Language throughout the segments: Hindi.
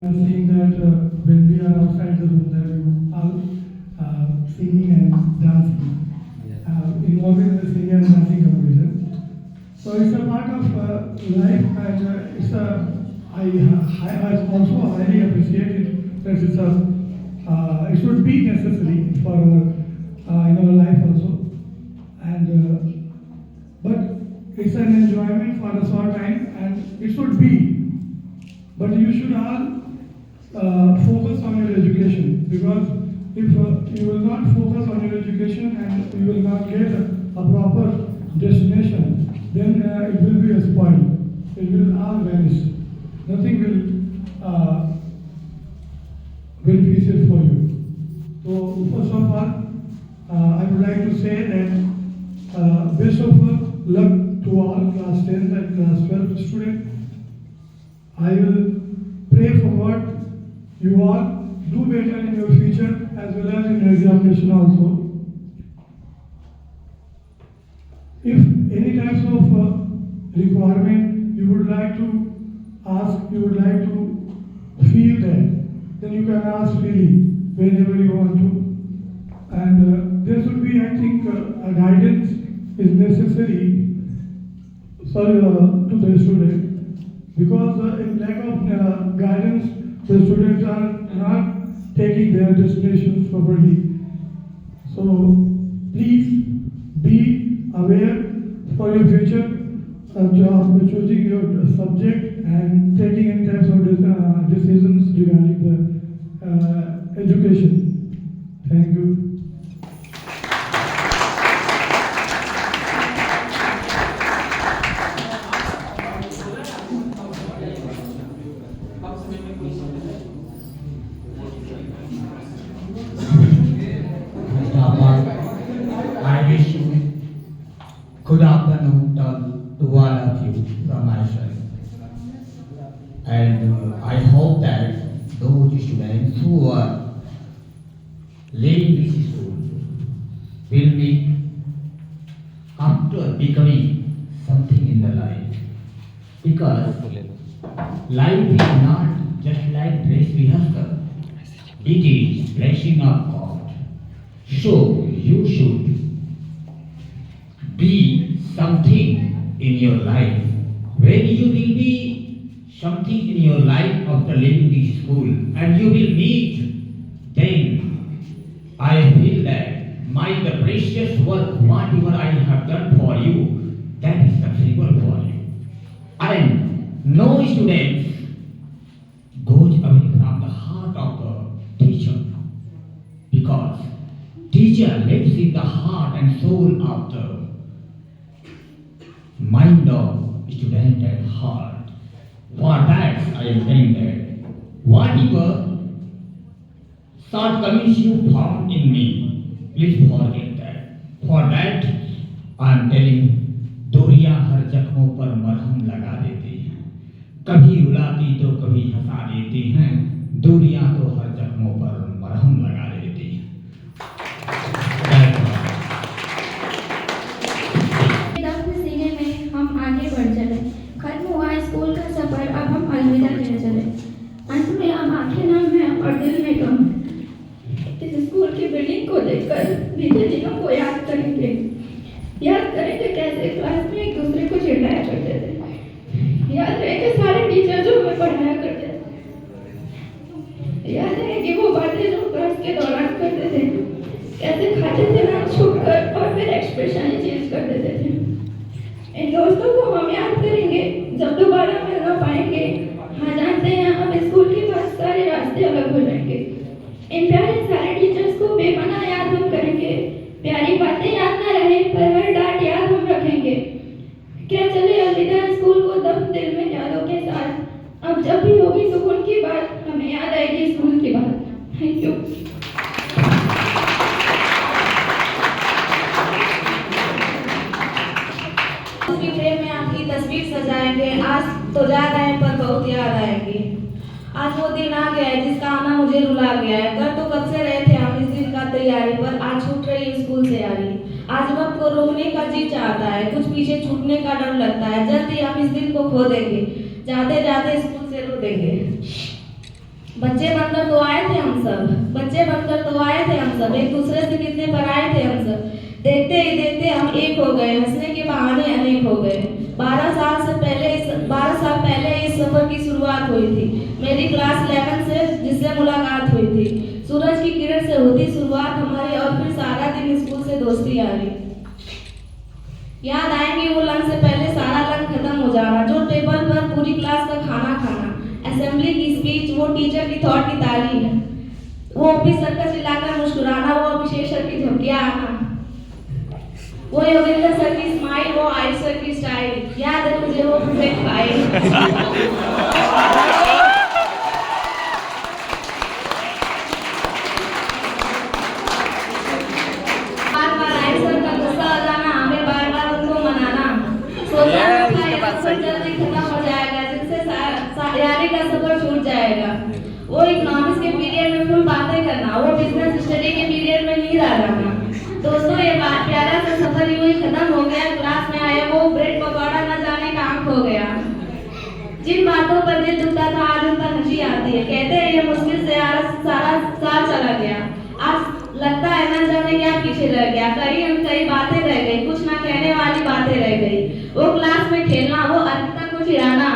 Seeing that when we are outside the room, that we all singing and dancing, involved in the singing and dancing competition. So it's a part of life, and I also highly appreciate it that it should be necessary for our in our life also, and but it's an enjoyment for a short time, and it should be. But you should all focus on your education, because if you will not focus on your education and you will not get a proper destination, then it will be a spoil. It will all vanish. Nothing will be safe for you. So first of all, I would like to say that best of luck to all class 10 and class 12 students. I will pray for God you all do better in your future as well as in your examination also. If any types of requirement you would like to ask, you would like to feel that, then you can ask freely whenever you want to. And there should be, I think, a guidance is necessary to the student, because in lack of guidance, the students are not taking their destinations properly. So please be aware for your future job, choosing your subject and taking any types of decisions regarding the education. Thank you. I wish you good afternoon to all of you from my side. And I hope that those students who are leaving this school will be after becoming something in the life. Because life is not just like dress rehearsal. It is blessing of God. So you should be something in your life. When you will be something in your life after leaving this school and you will meet, then I feel that the precious work, whatever I have done for you, that is successful for you. And no student goes away from the heart of the teacher, because teacher lives in the heart and soul of the mind of student at heart. For that I am saying that whatever shortcomings you found in me, please forget that. For that I am telling, दूरियां हर जख्मों पर मरहम लगा देती हैं, कभी रुलाती तो कभी हंसा देती हैं, दूरियां तो हर जख्मों पर मरहम लगा देती हैं। सीने में हम आगे बढ़ चले, खत्म हुआ स्कूल का सफर, अब हम अलविदा कहने चले। अंत में अब आंखें नम है और दिल में गम है। इस स्कूल की बिल्डिंग को देखकर बीते दिनों को याद करेंगे कैसे क्लास में एक दूसरे को चिढ़ाया करते थे। याद रहे सारे टीचर जो हमें पढ़ाया करते थे। याद है कि वो बातें जो क्लास के दौरान करते थे, कैसे खाते थे ना छुप कर और फिर एक्सप्रेशन चेंज कर देते थे। इन दोस्तों को हम याद करेंगे जब दोबारा मिल ना पाएंगे। हाँ जानते हैं अब स्कूल के बाद सारे रास्ते अलग हो जाएंगे। इन प्यारे सारे टीचर्स को बेपनाह याद हम करेंगे। प्यारी बातें याद ना रहे पर हर डांट याद हम रखेंगे। क्या चले अलविदा स्कूल को दम दिल में यादों के साथ। अब जब भी होगी सुकून की बात, हमें याद आएगी स्कूल की बात। Thank you. फ्रेम में आपकी तस्वीर सजाएंगे। आज तो याद आए पर बहुत याद आएगी। आज वो दिन आ गया है जिसका आना मुझे रुला गया है। कर तो कब से रहे थे हम इस दिन का तैयारी, पर आज छूट रही है स्कूल से यारी। आज वक्त को रोकने का जी चाहता है, कुछ पीछे छूटने का डर लगता है। जल्द ही हम इस दिन को खो देंगे, जाते जाते स्कूल से रो देंगे। बच्चे बनकर तो आए थे हम सब, बच्चे बनकर तो आए थे हम सब, एक दूसरे से कितने पराए थे हम सब। देखते ही देखते हम एक हो गए, हंसने के बहाने अनेक हो गए। 12 साल पहले इस सफर की शुरुआत हुई थी, मेरी क्लास 11 से जिससे मुलाकात हुई थी। सूरज की किरण से होती शुरुआत हमारी और फिर सारा दिन स्कूल से दोस्ती यारी। याद आएंगे वो लंच से पहले सारा लंच खत्म हो जाना, जो टेबल पर पूरी क्लास का खाना खाना, असेंबली की स्पीच, वो टीचर की थॉट की तारीफ, वो ऑफिसर का चिल्लाकर मुस्कुराना, वो अभिषेक सर की झपकियां आना, वो योगेंद्र सर की स्माइल, वो आयुष सर की स्टाइल। याद है मुझे वो परफेक्ट फाइल। बार बार आयुष सर का गुस्सा आ जाना, हमें बार बार उनको मनाना, सोचा था ये सफर जल्दी खत्म हो जाएगा, जिससे यारी का सफर छूट जाएगा। वो इकोनॉमिक्स के पीरियड में फुल बातें करना, वो बिजनेस स्टडी के पीरियड में नींद आ जाना। दोस्तों ये प्यारा सा सफर यूं ही खत्म हो गया। क्लास में आया वो ब्रेड पकौड़ा न जाने कहाँ खो गया। जिन बातों पर दिल दुखता था आज उन पर हंसी आती है। कहते हैं ये मुश्किल से आज सारा साल चला गया, आज लगता है न जाने क्या पीछे रह गया। कई बातें रह गई, कुछ ना कहने वाली बातें रह गई। वो क्लास में खेलना, वो अर्पिता को चिढ़ाना,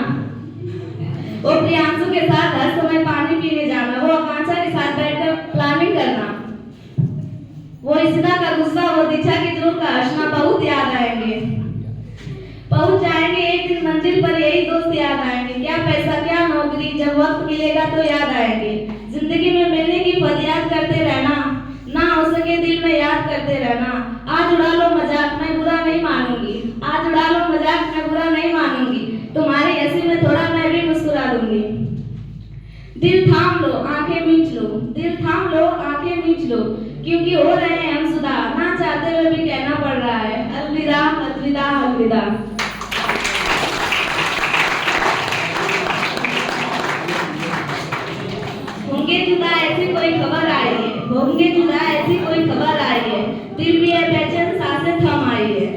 वो प्रियांशु के साथ हर समय पानी पीने जाना, वो आकांक्षा के साथ बैठकर प्लानिंग करना, वो इशिता का गुस्सा, वो दीक्षा की जोर का हंसना बहुत याद आएंगे। पहुंच जाएंगे एक दिन मंजिल पर, यही दोस्त याद आएंगे। क्या पैसा क्या नौकरी, जब वक्त मिलेगा तो याद आएंगे। जिंदगी में मिलने की फरियाद करते रहना, ना हो सके दिल में याद करते रहना। आज उड़ा लो मजाक, मैं बुरा नहीं मानूंगी, आज उड़ा लो मजाक, मैं बुरा नहीं मानूंगी। तुम्हारी हंसी में थोड़ा मैं भी मुस्कुरा दूंगी। दिल थाम लो आंखें मींच लो, दिल थाम लो आंखें मींच लो, क्योंकि हो रहे हैं हम सुधा, ना चाहते हुए भी कहना पड़ रहा है अलविदा अलविदा अलविदा। होंगे जुदा ऐसी कोई खबर आई है, होंगे जुदा ऐसी कोई खबर आई है, दिल भी है बेचैन सांसें थम आई है।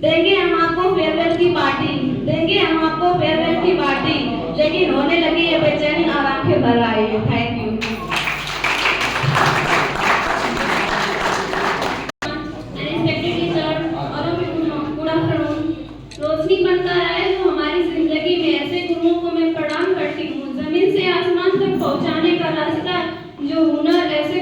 देंगे हम आपको फेयरवेल की पार्टी, देंगे हम आपको फेयरवेल की पार्टी, लेकिन होने लगी है बेचैनी और आंखें भर आई है। Thank you. रोशनी बनता है जो हमारी जिंदगी में, ऐसे गुरुओं को मैं प्रणाम करती हूँ। जमीन से आसमान तक पहुँचाने का रास्ता जो हुनर, ऐसे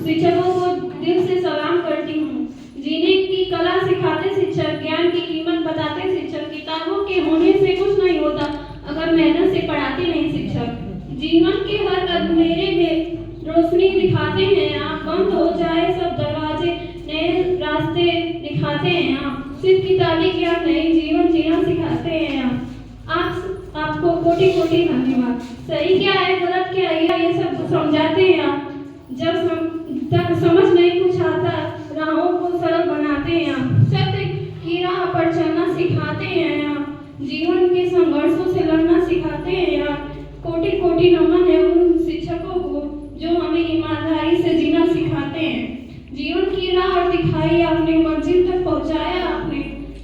शिक्षकों को दिल से सलाम करती हूँ। जीने की कला सिखाते शिक्षक, ज्ञान की कीमत बताते शिक्षक। किताबों के होने से कुछ नहीं होता अगर मेहनत से पढ़ाते नहीं शिक्षक। जीवन के हर अंधेरे में रोशनी दिखाते हैं आप, बंद हो जाए सब दरवाजे नए रास्ते दिखाते हैं आप। सिर्फ किताबी ज्ञान नहीं, जीवन जीना सिखाते हैं आप। आपको कोटि कोटि धन्यवाद। सही क्या है गलत क्या है ये सब समझाते हैं आप। जब समझ नहीं कुछ आता, राहों को सरल बनाते हैं आप। सत्य की राह पर चलना सिखाते हैं आप। जीवन के संघर्षों से लड़ना सिखाते हैं आप। कोटि कोटि नमन है उन शिक्षकों को जो हमें ईमानदारी से जीना सिखाते हैं। जीवन की राह दिखाई आपने, मंजिल तक पहुंचाया आपने,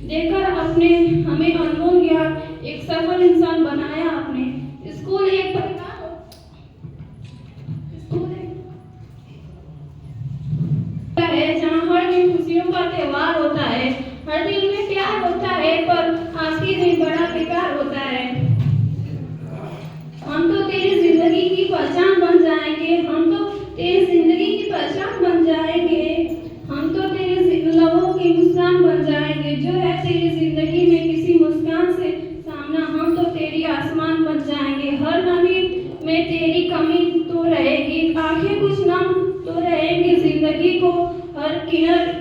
देकर अपने हमें अनमोल ज्ञान, एक सफल इंसान बनाया आपने। स्कूल एक परिवार है जहाँ हर दिन खुशियों का त्योहार होता है, हर दिल में प्यार होता है, पर आखिरी दिन बड़ा बेकार होता है। हम तो तेरी जिंदगी की पहचान बन जाएंगे, हम तो तेरी जिंदगी की पहचान बन जाएंगे, हम तो तेरे लबों की मुस्कान बन जाएंगे। जो है तेरी जिंदगी में किसी मुस्कान से सामना, हम तो तेरी आसमान बन जाएंगे। हर नमी में तेरी कमी तो रहेगी, आंखें कुछ नम तो रहेंगे। जिंदगी को हर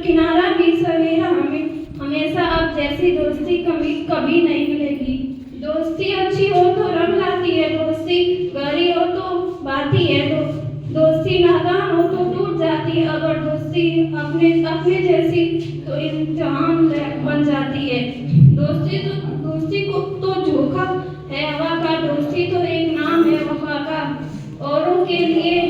किनारा भी सवेरा हमें हमेशा अब जैसी दोस्ती कभी नहीं मिलेगी। दोस्ती अच्छी हो तो रंग लाती है, दोस्ती गहरी हो तो बाती है, दोस्ती नादान हो तो टूट जाती है। अगर दोस्ती अपने जैसी तो इम्तिहान बन जाती है। दोस्ती को तो झोंका है हवा का, दोस्ती तो एक नाम है वफा का। औरों के लिए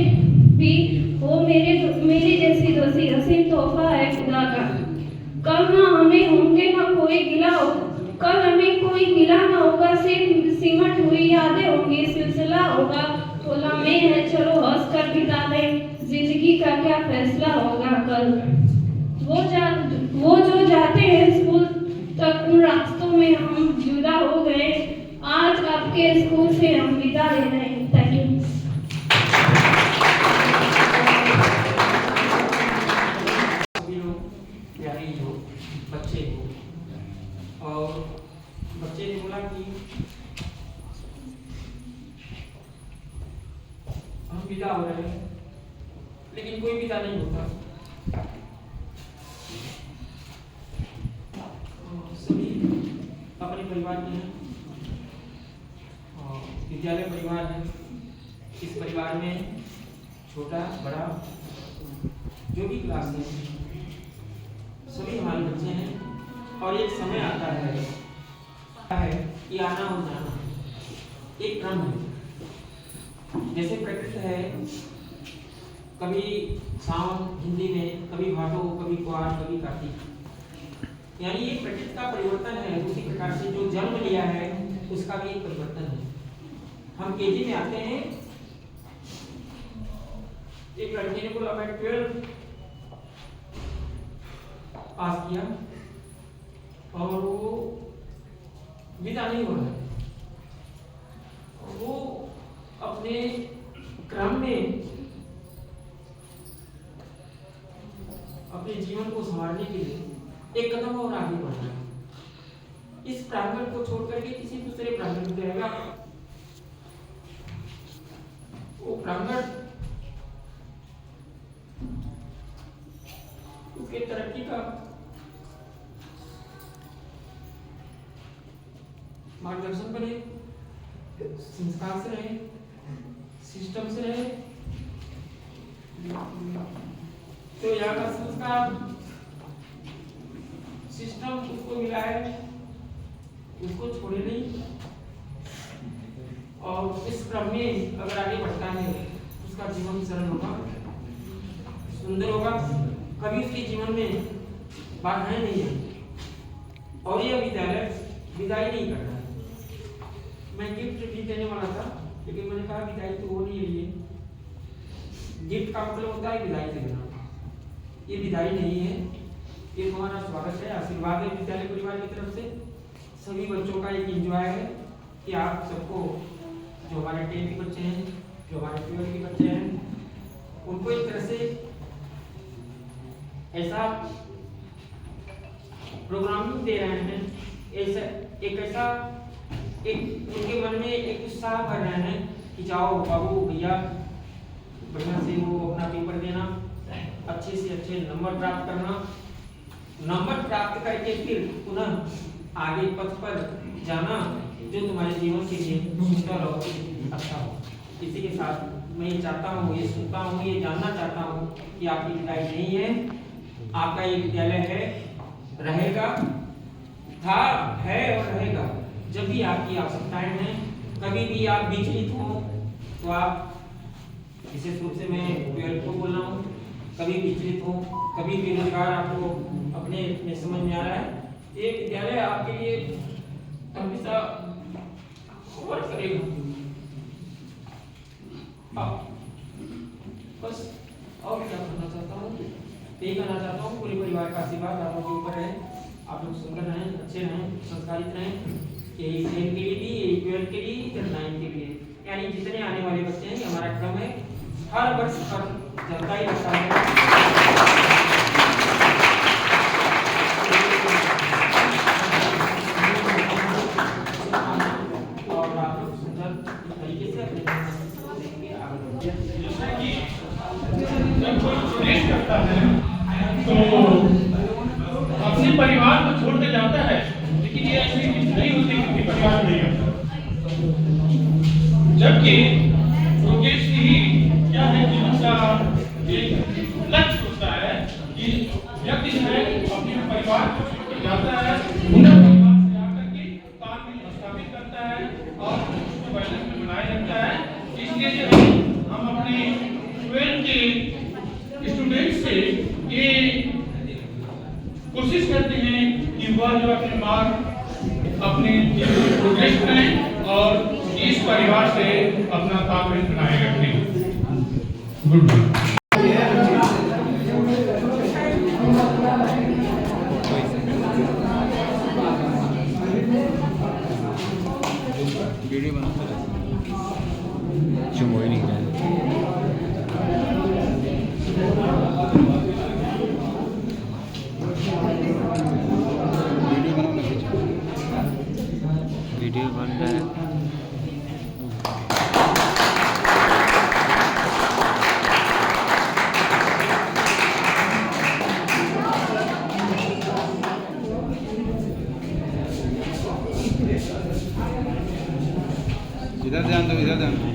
भी हो मेरी जैसी दोस्ती हसीन तोहफा है खुदा का। कल ना हमें होंगे ना कोई गिला हो, कल हमें कोई गिला ना होगा, सिर्फ सिमट हुई यादें होंगी, सिलसिला होगा बोला मैं है, चलो हंस कर बिता दें, जिंदगी का क्या फैसला होगा कल। वो जो जाते हैं स्कूल तक, उन रास्तों में हम जुदा हो गए। आज आपके स्कूल से हम विदा ले रहे हैं। Thank you. सभी लोग प्यारे हो, बच्चे हो, और बच्चे ने बोला कि हम विदा हो रहे हैं, लेकिन कोई विदा नहीं होता। सभी अपने परिवार के हैं और विद्यालय परिवार है। इस परिवार में छोटा बड़ा जो भी क्लास में सभी हमारे बच्चे हैं। और एक समय आता है कि आना और जाना एक क्रम है। जैसे प्रकृति है, कभी सावन हिंदी में, कभी भादो, कभी कुआर, कभी कार्तिक, यानी ये प्रकृति का परिवर्तन है। उसी प्रकार से जो जन्म लिया है उसका भी एक परिवर्तन है। हम केजी में आते हैं, एक लड़के ने बोला मैं 12 पास किया और वो विदा नहीं हो रहा है। वो अपने क्रम में अपने जीवन को संवारने के लिए एक कदम और आगे बढ़ रहा है। इस प्रांगण को छोड़ करके किसी दूसरे प्रांगण में जाएगा। वो प्रांगण उसके तरक्की का मार्गदर्शन बने, संस्कार से रहे, सिस्टम से रहे। तो यहाँ का संस्कार सिस्टम उसको मिला है, उसको छोड़े नहीं। और इस क्रम में अगर आगे बढ़ता है उसका जीवन सरल होगा, सुंदर होगा, कभी उसके जीवन में बाधाएं नहीं है। और यह विद्यालय विदाई नहीं कर रहा है। मैं गिफ्ट भी देने वाला था, लेकिन मैंने कहा विदाई तो वो नहीं है। ये गिफ्ट का मतलब होता है विदाई देना, ये विदाई नहीं है। ये हमारा स्वागत है, आशीर्वाद है विद्यालय परिवार की तरफ से। सभी बच्चों का एक एंजॉय है कि आप सबको, जो हमारे 10 के बच्चे हैं, जो हमारे 12 के बच्चे हैं, उनको एक तरह से ऐसा प्रोग्रामिंग दे रहे हैं, ऐसा उनके मन में एक उत्साह भर रहे हैं कि जाओ बाबू भैया, बढ़िया से वो अपना पेपर देना, अच्छे से अच्छे नंबर प्राप्त करना, नंबर प्राप्त करके फिर पुनः आगे पथ पर जाना जो तुम्हारे जीवन के लिए सुंदर और अच्छा हो। इसी के साथ मैं ये चाहता हूँ, ये सुनता हूँ, ये जानना चाहता हूँ कि आपकी विदाई नहीं है। आपका ये विद्यालय है, रहेगा, था, है और रहेगा। जब भी आपकी आवश्यकताएं हैं, कभी भी आप विचलित हो तो आप, विशेष रूप से मैं 12 को बोल रहा हूँ, कभी विचलित हो, कभी बेरोजगार आपको अपने में समझ में आ रहा है, ये विद्यालय आपके लिए हमेशा वर्क करेगा। बस और क्या करना चाहता हूँ, यही कहना चाहता हूँ, पूरे परिवार का आशीर्वाद आप लोगों के ऊपर है। आप लोग सुंदर रहें, अच्छे रहें, संस्कारित रहें। यही 10 के लिए भी, यही 12 के लिए, इधर 9 के लिए, यानी जितने आने वाले बच्चे हैं, हमारा क्रम है। हर वर्ष पर चलता ही रहता है। और आप लोग सुंदर तरीके से अपने करता है तो अपने परिवार को छोड़ के जाता है, लेकिन ये ऐसी नहीं होती कि परिवार नहीं होता। जबकि योगेश ही क्या है, जीवन का एक लक्ष्य होता है कि व्यक्ति जो है अपने परिवार को छोड़कर जाता है, उन्हें परिवार से आकर के तालमेल स्थापित करता है और उसको बैलेंस में बनाए रखता है। इसलिए जो है हम अपने 12 के स्टूडेंट से ये कोशिश करते हैं कि वह जो अपने मार्क अपने प्रोग्रेस करें और ये इस परिवार से अपना तालमेल बनाए रखें। Good bye. वीडियो बनाता है जो हो ही नहीं रहा वीडियो बन रहा है। इधर ध्यान दो, इधर ध्यान दो।